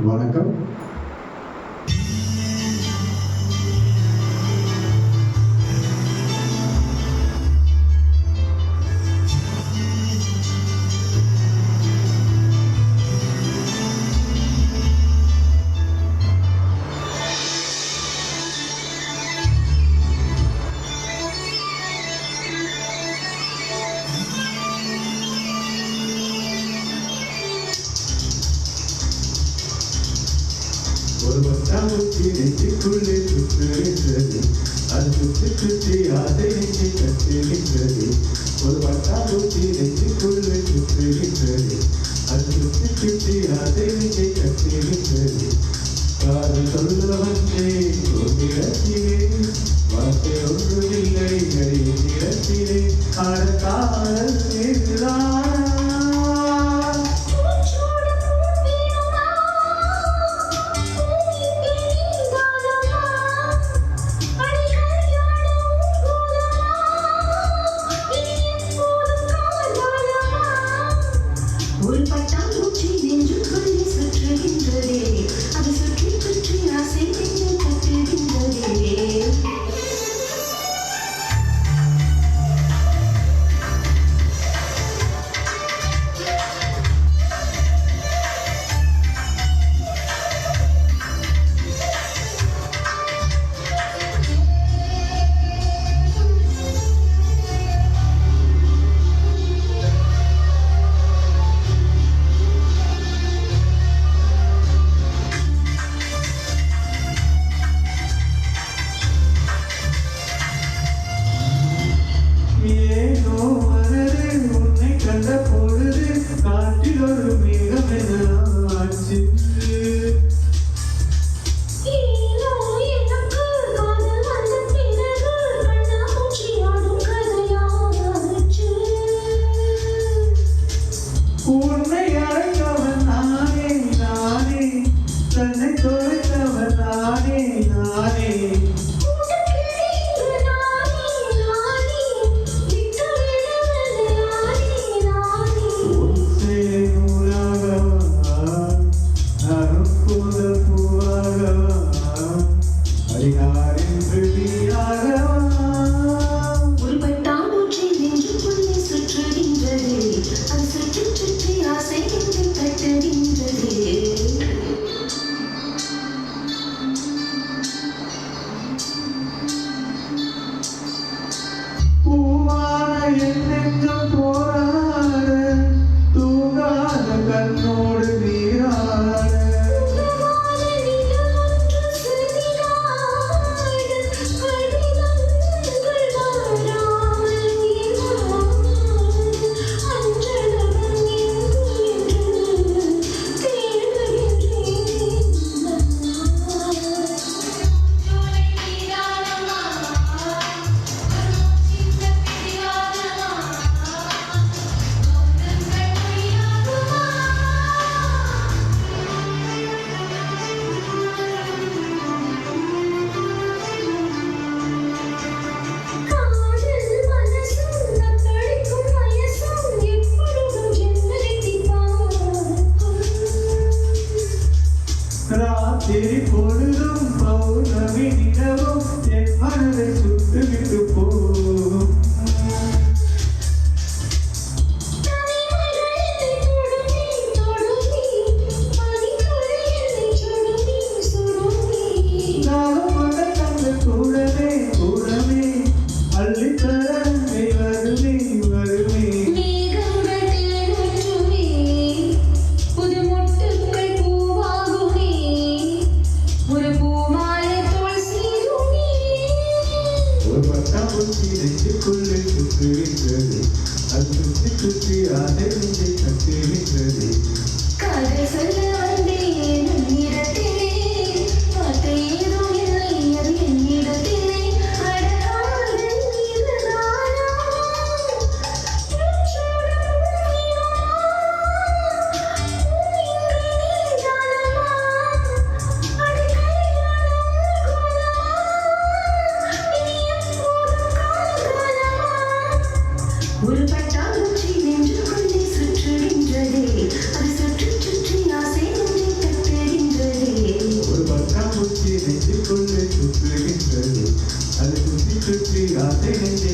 வணக்கம். ஒரு வட்டாமுச்சி நெஞ்சுக்குள்ளே சுற்றுகின்றது, அது சுற்றி சுற்றி ஆசை நெஞ்சை கட்டுகின்றது. ஒரு வட்டாமுச்சி நெஞ்சுக்குள்ளே சுற்றுகின்றது, அது சுற்றி சுற்றி ஆசை நெஞ்சை கட்டுகின்றது. காதல் சொல்ல வந்தேன் இடத்திலே, வார்த்தை ஒன்றுமில்லை இடத்திலே, ஆட காதல் நேர்தான். ஒரு பட்டாம்பூச்சி நெஞ்சுக்குள்ளே சுற்றுகின்றதே, அது சுற்றி சுற்றி ஆசை நெஞ்சை கட்டுகின்றதே. காற்றில் ஒரு மேகம் என்னாச்சு, உன்னை அழைத்தவன் நானே நானே, தன்னை தொலைத்தவன் நானே நானே. ஒரு பட்டாம்பூச்சி நெஞ்சுக்குள்ளே சுற்றுகின்றதே, அது சுற்றி சுற்றி ஆசை நெஞ்சை கட்டுகின்றதே. பூவான என் நெஞ்சம் போராட, தூங்காத கண்ணோடு நீராட. ராத்திரி பொழுதும் பௌர்ணமி நிலவும் என் மனதை சுட்டுவிட்டு போகும். கூடவே கூடவே அள்ளித்தர வருமே வருமே. ஒரு பட்டாம்பூச்சி நெஞ்சுக்குள்ளே சுற்றுகின்றது, அது சுற்றி சுற்றி ஆசை நெஞ்சை கட்டுகின்றது. காதல் சொல்ல வந்தேன் உன்னிடத்திலே, வார்த்தை ஏதும் இல்லை அது என்னிடத்திலே. அட காதல் இதுதானா, ஒரு பட்டாம்பூச்சி நெஞ்சுக்குள்ளே ஆசை நெஞ்சை